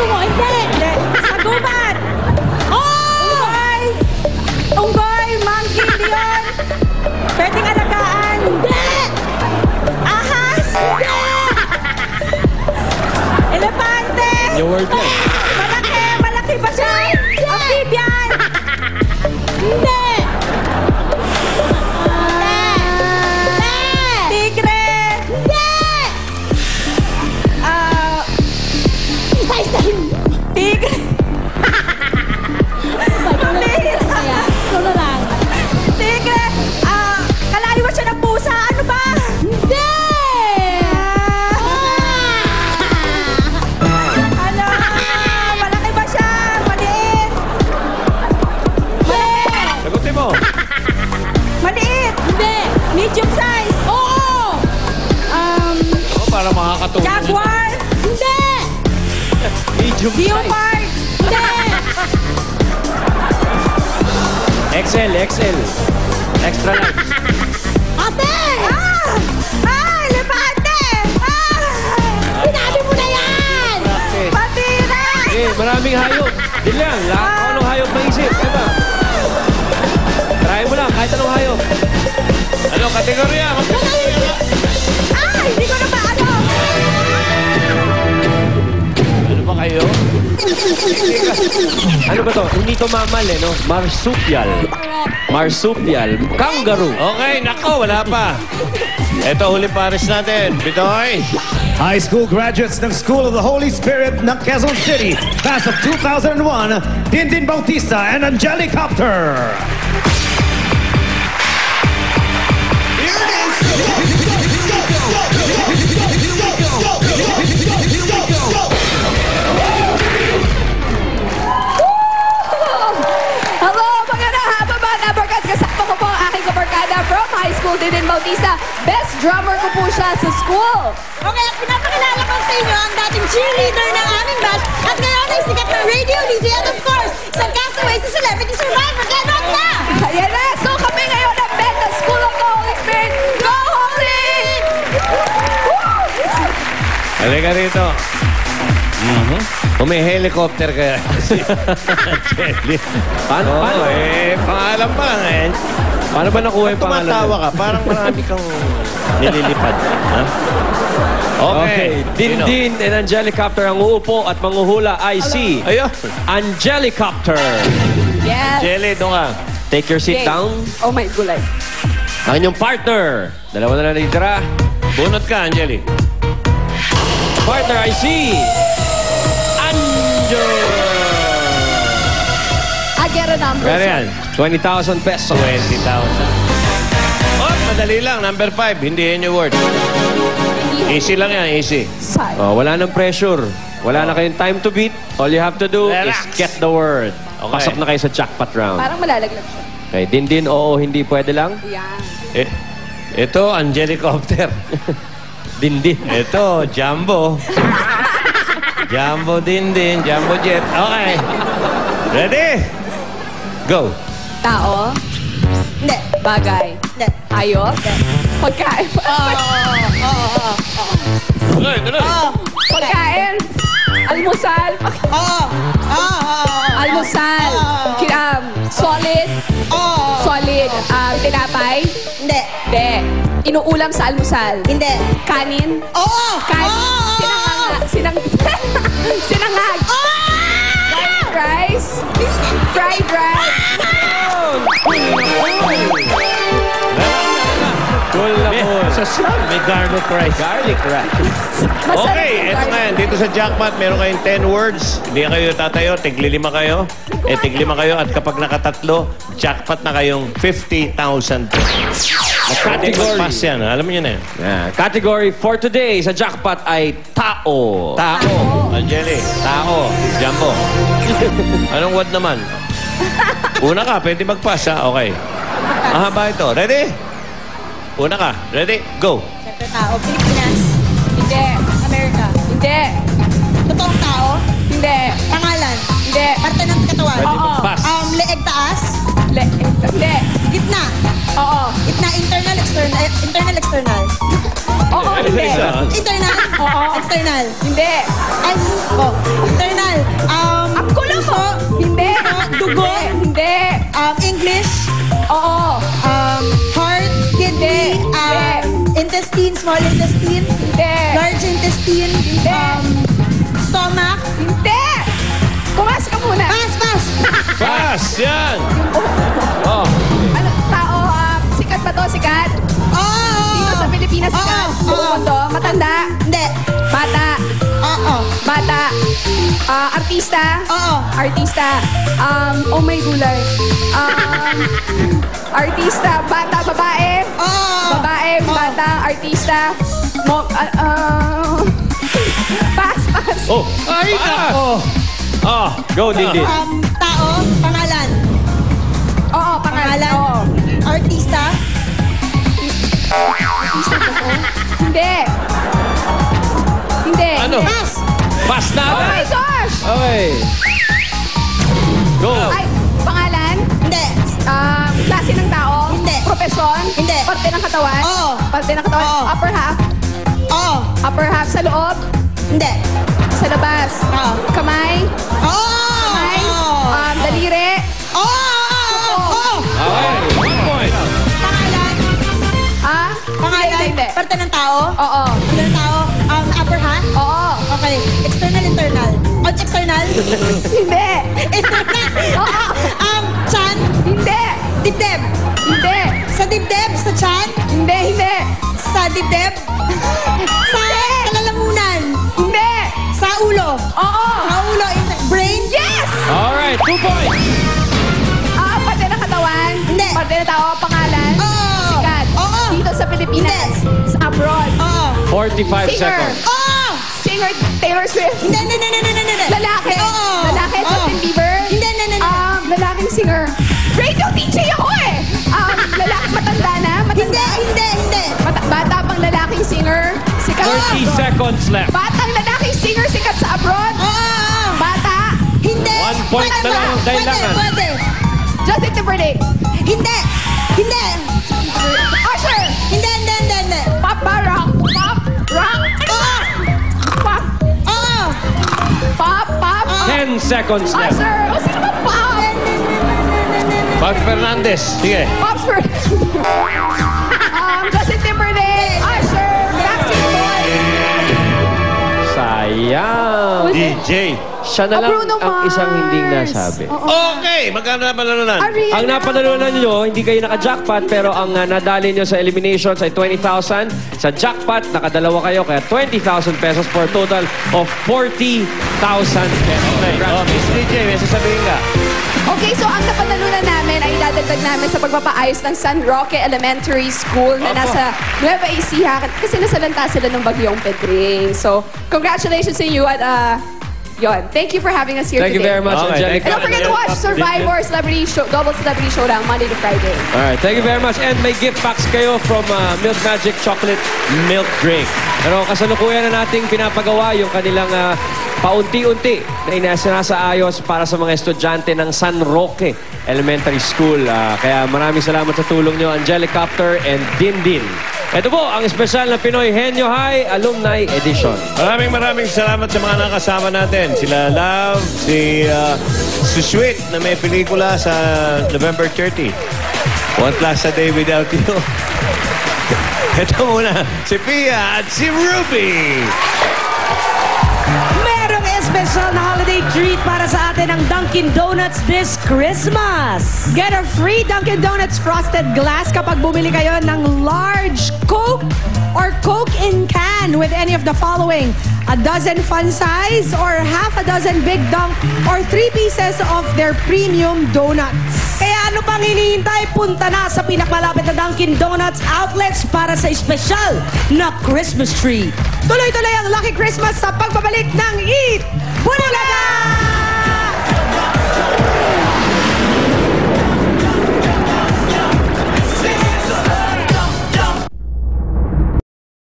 mo, hindi. Hindi. Sagubat. Unggoy. Unggoy, monkey, hindi yun. Pwedeng alagaan. Hindi. Ahas. Hindi. Elepante. Yung word yan. Malaki. Malaki ba siya? Amphibian. Hindi. Tigre. Hindi. Isa-isahin mo. Tigre. Kaya, ikaw na lang. Tigre. Kalayuan siya ng pusa. Ano ba? Hindi. Ano? Malaki ba siya? Maliit? Maliit. Sagutin mo. Maliit. Hindi. Medium size. Oo. Oh, para makakatulong. Jaguar. Hindi. Medium size. Leopard. Hindi. XL, XL. Extra large. Ate! Elepante. Sinabi mo na yan! Practice. Patira. Eh, maraming hayop. Din lang. Lahat kung anong hayop maisip. Diba? Try mo lang. Kahit anong hayop. Ano, kategorya? Hindi ko na ba ano? Ano ba kayo? Ano ba to? Hindi to mamal eh, no? Marsupial. Marsupial. Kangaroo. Okay, nako, wala pa. Ito, huli pares natin. Bitoy. High school graduates ng School of the Holy Spirit ng Quezon City, class of 2001, Dindin Bautista and Angelicopter. Hello, magandang hapon mga Nabarkad. Kasama ko po ang aking kabarkada from high school, Dindin Bautista. Best drummer ko po siya sa school. Okay, at pinapakilala ko sa inyo ang dating cheerleader ng aming batch at ngayon ay sikat na radio DJ at of course, isang castaway sa Celebrity Survivor. Kaya not na! Ayan na, so kami ngayon ang Beta School of the Holy Spirit. Go Holy! Halika rito. Kung may helicopter kaya. Jelly. Paano? Paano? Pangalan pa lang eh. Paano ba nakuha yung pangalan? Tumatawa ka. Parang marami kang nililipad. Ha? Okay. Dindin and Angelicopter ang uupo at manguhula ay si Ayun. Angelicopter. Yes. Jelly, doon ka. Take your seat Okay. down. Oh my gulay. Ang inyong partner. Dalawa na lang natitira. Bunot ka, Jelly. Partner ay si Anjo. I get a number. Kaya yan. 20,000 pesos. 20,000. Oh, madali lang. Number 5. Hindi yan yung word. Easy lang yan. Easy. Side. Oh, wala nang pressure. Wala na kayong time to beat. All you have to do Relax. is get the word. Okay. Pasok na kayo sa jackpot round. Parang malalaglag siya. Okay, Dindin, oo, hindi pwede lang. Yan. Ito, Angelicopter. Dindin. Ito, Jumbo. Jumbo din. Jumbo jet. Okay. Ready? Go. Tao. Hindi. Bagay. Hindi. Hayop. Pagkain. Tuloy. Pagkain. Almusal. Almusal. Solid. Solid. Tinapay. Hindi. Hindi. Inuulam sa almusal. Hindi. Kanin. Oo! Kanin. Sinangag. Fried rice. Fried rice. Cool na cool. May garlic rice. Garlic rice. Masarap Okay, yung ito garlic. nga yan. Dito sa jackpot, meron kayong 10 words. Hindi kayo tatayo, tig-5 kayo. Tig-5 kayo at kapag nakatatlo, jackpot na kayong 50,000. Category. Pass yan. Alam mo yun eh. Yeah. Category for today sa jackpot ay tao. Tao. Angeli. Tao. Jumbo. Anong word naman? Una ka, pwede mag-pass ha? Okay. Mahaba ito. Ready? Una ka. Ready? Go. Siyempre tao. Pilipinas. Hindi. Amerika. Hindi. Totoong tao. Hindi. Pangalan. Hindi. Parte ng katawan. Pwede Oo. mag-pass. Leeg taas. Hindi. Gitna. Oo. Gitna. Internal, external. Internal, external. Oo, hindi. Internal. Oo. External. Hindi. Ay, internal. intestine, stomach. Hindi! Kumas ka muna. Pass. Pass! Yan! Oh. Ano, tao, sikat ba to? Sikat? Oo. Dito sa Pilipinas, sikat. Oo. Buong mundo. Matanda. Hindi. Bata. Oo. Bata. Artista. Oo. Artista. Oh my gulay. Artista. Bata, babae. Oo. Babae, bata, artista. Pass. Oh! Ay, pass! nako. Oh, go, Dindin. Tao, pangalan. Oo, pangalan. Pangalan. Oo. Artista. Artista ba to? Hindi. Hindi. Ano? Pass. Pass na Oh my agad! gosh! Okay. Go. Ay, pangalan? Hindi. Klase ng tao? Hindi. Profesyon? Hindi. Parte ng katawan? Oo. Parte ng katawan? Oo. Upper half? Oo. Upper half sa loob? Hindi. Sa labas? Oo. Kamay? Oo. Kamay? Daliri? Oo. Okay, 1 point. Pangalan. Pangalan. Hindi. Parte ng tao. Oo. Parte ng tao. Upper half. Oo. Okay. External, internal. External. Hindi. Internal. Oo. Chan. Hindi. Dibdib. Hindi. Sa dibdib. Sa chan. Hindi. Sa dibdib. Sa kalalamunan. Hindi. Sa ulo. Oo. Sa ulo. Brain. Yes! Alright, 2 points. Parte ng katawan? Hindi. Parte ng tao? Pangalan? Oo. Sikat? Oo. Dito sa Pilipinas? Hindi. Sa abroad? Oo. 45 Singer. seconds. Oo. Singer Taylor Swift? Hindi. Lalaki? Oo. Lalaki? Oo. Justin Bieber? Hindi. Lalaking singer? Radio DJ ako eh! Lalaki matanda na? Matanda? Hindi. Bata pang lalaking singer? Sikat sa 30 abroad? seconds left. Batang lalaking singer sikat sa abroad? Oo. Bata? Hindi. 1 point na lang ang kailangan. Pwede. Justin Timberlake? Hindi. Usher? Hindi. Pop ba? Rock? Pop? Rock? Oo. Pop? Oo. Pop? 10 seconds left. Usher? O sino ba pop? Pag Fernandez. Sige. Popsford. Justin Timberlake. Usher. Backstreet Boys. Sayang. DJ. Siya na lang Bruno ang isang Mars. hindi nasabi. Okay, magkano na palalunan? Ariana. Ang napanalunan nyo, hindi kayo naka-jackpot, pero ang nadali nyo sa eliminations ay 20,000. Sa jackpot, nakadalawa kayo, kaya 20,000 pesos for a total of 40,000 pesos. Okay. Oh, Miss DJ, may sasabihin ka. Okay, so ang napanalunan namin ay idadagdag namin sa pagpapaayos ng San Roque Elementary School na nasa Nueva Ecija kasi nasalanta sila ng bagyong Pedring. So, congratulations to you at yon. Thank you for having us here Thank you today. very much, Okay, Angelica. And don't forget to watch Survivor Celebrity Show, Double Celebrity Showdown Monday to Friday. Alright, thank you very much. And may gift packs kayo from Milk Magic Chocolate Milk Drink. Pero kasalukuyan na nating pinapagawa yung kanilang paunti-unti na sinasa-ayos para sa mga estudyante ng San Roque Elementary School. Kaya maraming salamat sa tulong nyo, Angelicopter and Dindin. Ito po ang espesyal na Pinoy Henyo High Alumni Edition. Maraming salamat sa mga nakasama natin. Sila Love, si Sweet na may pelikula sa November 30. One Class a Day Without You. Ito muna, si Pia at si Ruby. Merong espesyal na holiday treat para sa atin ang Dunkin' Donuts this Christmas. Get a free Dunkin' Donuts frosted glass kapag bumili kayo ng large Coke or Coke in can with any of the following: a dozen fun size or half a dozen big dunk or 3 pieces of their premium donuts. Kaya ano pang hinihintay? Punta na sa pinakamalapit na Dunkin' Donuts outlets para sa espesyal na Christmas tree. Tuloy-tuloy ang Lucky Christmas sa pagbabalik ng Eat